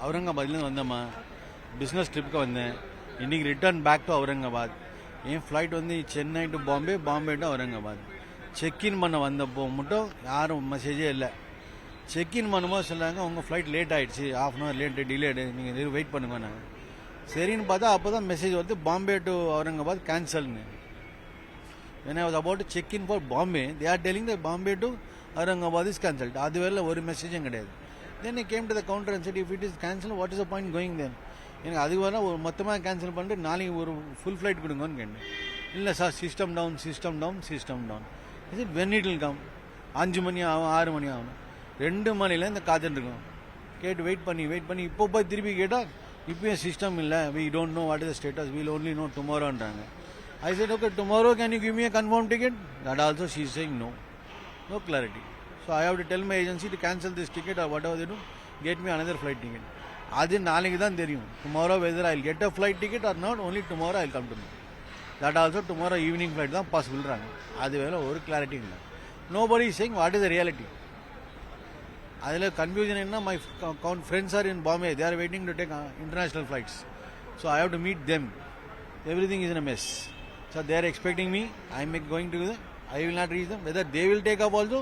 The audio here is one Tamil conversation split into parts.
அவுரங்காபாத்லேருந்து வந்தேம்மா. பிஸ்னஸ் ட்ரிப்புக்கு வந்தேன். இன்றைக்கி ரிட்டர்ன் பேக் டு அவுரங்காபாத். என் ஃப்ளைட் வந்து Chennai to Bombay, Bombay to Aurangabad. Check in பண்ண வந்தப்போ மட்டும் யாரும் மெசேஜே இல்லை. செக்இன் பண்ணும்போது சொன்னாங்க உங்கள் ஃப்ளைட் லேட் ஆகிடுச்சு, ½ அன் லேட்டு டிலேடு, நீங்கள் வெயிட் பண்ணுங்க. சரின்னு பார்த்தா அப்போ தான் மெசேஜ் வருது பாம்பே டு அவுரங்காபாத் கேன்சல்னு. when I was about to check in for Bombay, they are telling that Bombay to Aurangabad is cancelled. அது வேலை ஒரு மெசேஜும் கிடையாது. Then I came to the counter and said, if it is cancelled, what is the point going then? எனக்கு அது வேணா ஒரு மொத்தமாக கேன்சல் பண்ணிட்டு நாளைக்கு ஒரு ஃபுல் ஃப்ளைட் கொடுங்கன்னு கேட்டேன். இல்லை சார் சிஸ்டம் டவுன். இது வென் இட் வில் கம் 5 மணி ஆகும் 6 மணி ஆகும். 2 மணில இந்த காத்துட்டுருக்கோம். கேட்டு வெயிட் பண்ணி இப்போ போய் திருப்பி கேட்டால் இப்போயும் சிஸ்டம் இல்லை, we don't know what is the status, we'll only know tomorrowன்றாங்க. I said, okay, tomorrow can you give me a confirmed ticket? That also she is saying no clarity. So I have to tell my agency to cancel this ticket or whatever they do, get me another flight ticket. அது நாளைக்கு தான் தெரியும். Tomorrow whether I'll get a flight ticket or not, only tomorrow I'll come to know. That also tomorrow evening flight தான் பாசிபிள்றாங்க. அது வேலை ஒரு கிளாரிட்டி இல்லை. Nobody is saying what is the reality. அதில் கன்ஃபியூஷன் என்ன, my friends are in Bombay, they are waiting to take international flights. So I have to meet them. Everything is in a mess. So they are expecting me, I am going to them, I will not reach them. Whether they will take up also,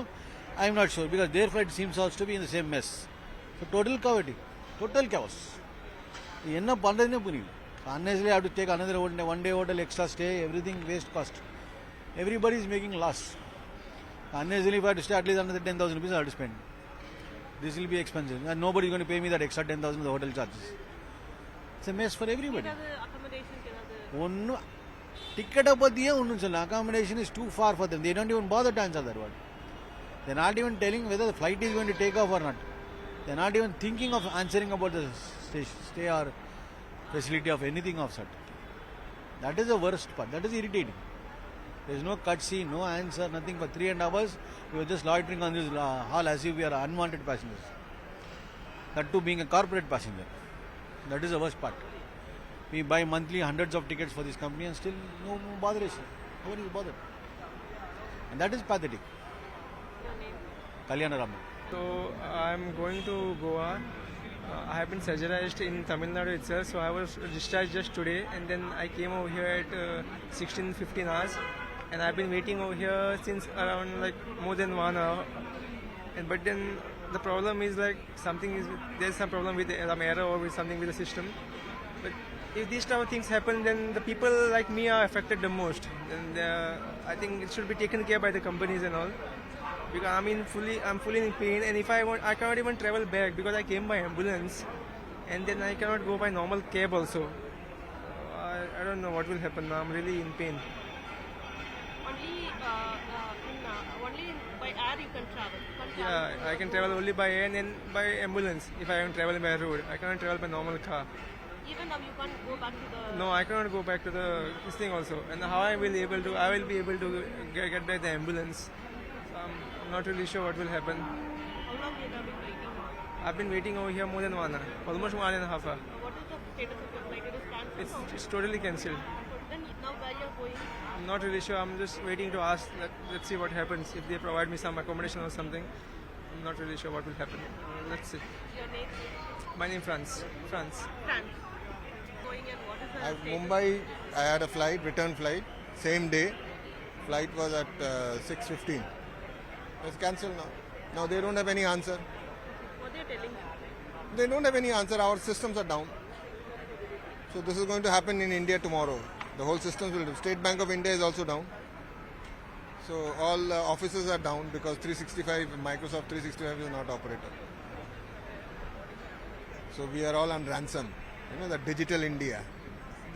I am not sure, because their flight seems also to be in the same mess. So total chaos. என்ன பண்ணுறதுனே புரியல. Unnecessarily I have to take another one day hotel, extra stay, everything waste cost. Everybody is making loss. Unnecessarily if I have to stay at least another 10,000 rupees I have to spend. This will be expensive and nobody is going to pay me that extra 10,000 the hotel charges. It's a mess for everybody. ஒன்றும் டிக்கெட்டை பற்றியே ஒன்றும் சொல்ல. accommodation is too far for them. They don't even bother to answer that word. They're not even telling whether the flight is going to take off or not. They're not even thinking of answering about the stay or facility of anything of such. That is the worst part. That is irritating. There is no courtesy, no answer, nothing. For 3.5 hours, we were just loitering on this hall as if we are unwanted passengers. That too being a corporate passenger. That is the worst part. We buy monthly hundreds of tickets for this company and still no botheration. Nobody is bothered. And that is pathetic. Kalyana Raman. So I am going to Goa. I have been surgerized in Tamil Nadu itself, so I was discharged just today, and then I came over here at 16-15 hours, and I've been waiting over here since around like more than 1 hour. But then the problem is like there's some problem with some error or with something with the system. But if these type of things happen, then the people like me are affected the most. And I think it should be taken care by the companies and all. Because I'm fully in pain, and if I cannot even travel back because I came by ambulance, and then I cannot go by normal cab also. I don't know what will happen now. I'm really in pain. Only by air you can travel. Yeah, I can travel only by air and then by ambulance. If I am traveling by road, I cannot travel by normal car. Even now you can't go back to the. No, I cannot go back to this thing also. And how I will be able to get by the ambulance. So I'm not really sure what will happen. How long you have been waiting? I've been waiting over here more than 1 hour, almost 1.5 hours. What is the status of your flight? It is cancelled. It's totally cancelled. Then now where you are going? I'm not really sure. I'm just waiting to ask. Let's see what happens. If they provide me some accommodation or something, I'm not really sure what will happen. Let's see. Your name? My name France. France. Going and what is the status? Mumbai, I had a return flight, same day. Flight was at 6:15. It's cancelled now. Now they don't have any answer. What they are telling you? They don't have any answer. Our systems are down. So this is going to happen in India tomorrow. The whole systems will. State Bank of India is also down. So all offices are down because 365, Microsoft 365 is not operator. So we are all on ransom. You know, the digital India.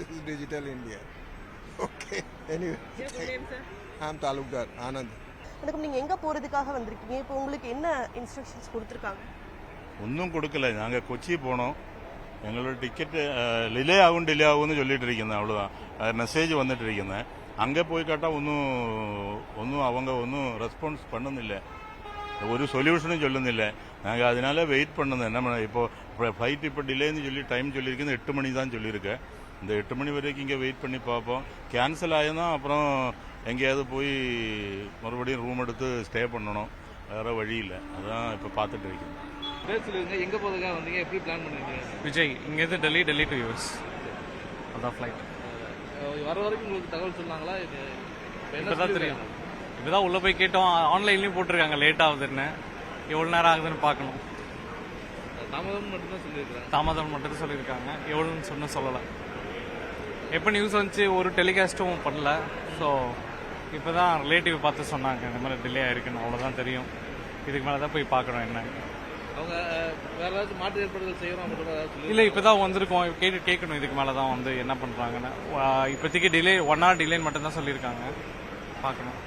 This is digital India. Okay. Anyway. Your good name, sir? I'm Talukdar, Anand. வணக்கம். நீங்கள் எங்கே போகிறதுக்காக வந்திருக்கீங்க? இப்போ உங்களுக்கு என்ன இன்ஸ்ட்ரக்ஷன்ஸ் கொடுத்துருக்காங்க? ഒന്നും കൊടുക്കില്ല. ഞങ്ങൾ കൊച്ചി പോകണം. ഞങ്ങളുടെ ടിക്കറ്റ് ഡിലേ ആകുമെന്ന് ചൊല്ലിട്ടിരിക്കുന്നത്. அவ்வளோதான் மெசேஜ் வந்துட்டிருക്കുന്നത്. அங்கே போய் கேட்டால் ஒன்றும் அவங்க ஒன்றும் ரெஸ்பான்ஸ் பண்ணுന്നിல்ல, ஒரு சொல்யூஷனும் சொல்லுന്നിல்ல. நாங்கள் அதனால வெயிட் பண்ணுது. என்ன பண்ண இப்போ ஃப்ளைட் இப்போ டிலேன்னு சொல்லி டைம் சொல்லியிருக்கிறது 8 மணி தான் சொல்லியிருக்கேன். இந்த 8 மணி வரைக்கும் இங்கே வெயிட் பண்ணி பார்ப்போம். கேன்சல் ஆகினா அப்புறம் எங்கேயாவது போய் மறுபடியும் ரூம் எடுத்து ஸ்டே பண்ணணும். வேறு வழி இல்லை. அதான் இப்போ பார்த்துட்டு இருக்கேன். பேர் சொல்லுங்க, எங்க போறதுக்காக வந்தீங்க, எப்படி பிளான் பண்ணுவீங்க? விஜய் இங்கேருந்து டெல்லி டு யூஎஸ் அதான் ஃப்ளைட். வர வரைக்கும் உங்களுக்கு தகவல் சொன்னாங்களா? இது இப்போ தான் தெரியும். இப்போ தான் உள்ளே போய் கேட்டோம், ஆன்லைன்லேயும் போட்டிருக்காங்க லேட் ஆகுதுன்னு. எவ்வளோ நேரம் ஆகுதுன்னு பார்க்கணும். தாமதம் மட்டும்தான் சொல்லியிருக்காங்க. தாமதம் மட்டும் சொல்லியிருக்காங்க, எவ்வளோன்னு சொல்லலை. எப்போ நியூஸ் வந்துச்சு ஒரு டெலிகாஸ்ட்டும் பண்ணல. ஸோ இப்போ தான் ரிலேட்டிவ் பார்த்து சொன்னாங்க இந்த மாதிரி டிலே ஆயிருக்குன்னு. அவ்வளோதான் தெரியும். இதுக்கு மேலே தான் போய் பார்க்கணும் என்ன. அவங்க வேற ஏதாச்சும் மாற்று ஏற்பாடுகள் செய்யறோம் அப்படின்னு ஏதாவது சொல்லி? இல்லை இப்போ தான் வந்திருக்கோம், கேட்கணும் இதுக்கு மேலே தான் வந்து என்ன பண்ணுறாங்கன்னு. இப்போதைக்கு டிலே 1 hour டிலேன்னு மட்டும்தான் சொல்லியிருக்காங்க, பார்க்கணும்.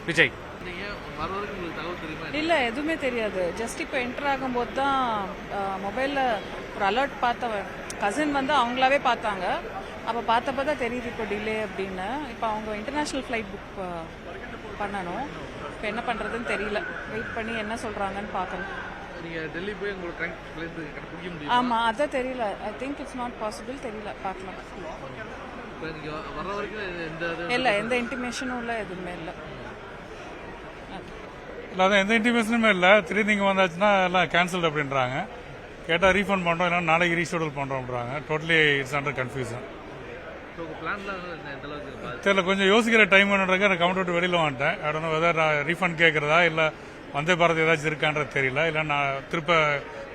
விஜய் நீங்க வர வரைக்கும் உங்களுக்கு தகவல் தெரியுமா? இல்லை எதுவுமே தெரியாது. ஜஸ்ட் இப்போ என்டர் ஆகும்போது தான் மொபைலில் ஒரு அலர்ட் பார்த்தவன் கசின் வந்து அவங்களாவே பார்த்தாங்க. அப்போ பார்த்தப்போ தான் தெரியுது இப்போ டிலே அப்படின்னு. இப்போ அவங்க இன்டர்நேஷ்னல் ஃப்ளைட் புக் பண்ணணும். இப்போ என்ன பண்ணுறதுன்னு தெரியல. வெயிட் பண்ணி என்ன சொல்கிறாங்கன்னு பார்க்கணும். நீங்க டெல்லி போய் உங்களுக்கு ட்ரெயின் பிடிக்க முடியும்? ஆமாம் அதான் தெரியல. I think it's not possible. தெரியல, பார்க்கலாம். இப்போ நீங்க வர வரைக்கும் இல்லை எந்த இன்டிமேஷனும் இல்லை, எதுவுமே இல்லை. இல்லை அதான் எந்த இன்டிமேஷனுமே இல்லை. திடீர்னு இங்கே வந்தாச்சுன்னா எல்லாம் கேன்சல் அப்படின்றாங்க. கேட்டால் ரீஃபண்ட் பண்ணுறோம், இல்லைன்னா நாளைக்கு ரீஷெடியூல் பண்ணுறோம்ன்றாங்க. Totally it's under confusion. தெரியல, கொஞ்சம் யோசிக்கிற டைம் பண்ணுறதுக்கு நான் கவுண்ட் விட்டு வெளியில் வந்துட்டேன். உடனே வெதர் ரீஃபண்ட் கேட்குறதா இல்லை வந்தே பாரத் ஏதாச்சும் இருக்கான்றது தெரியல. இல்லை நான் திருப்ப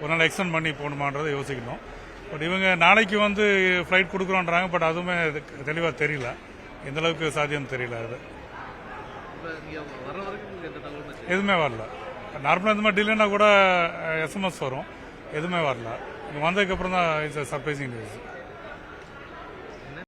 ஒரு நாள் எக்ஸ்டெண்ட் பண்ணி போகணுமான்றதை யோசிக்கணும். பட் இவங்க நாளைக்கு வந்து ஃப்ளைட் கொடுக்குறோன்றாங்க. பட் அதுவுமே தெளிவாக தெரியல, எந்த அளவுக்கு சாத்தியம் தெரியல. அது எதுவுமே வரல. நார்மலாக இந்த மாதிரி டிலேனா கூட எஸ்எம்எஸ் வரும், எதுவுமே வரல. இங்கே வந்ததுக்கப்புறம் தான் இட்ஸ் சர்ப்ரைசிங் நியூஸ்.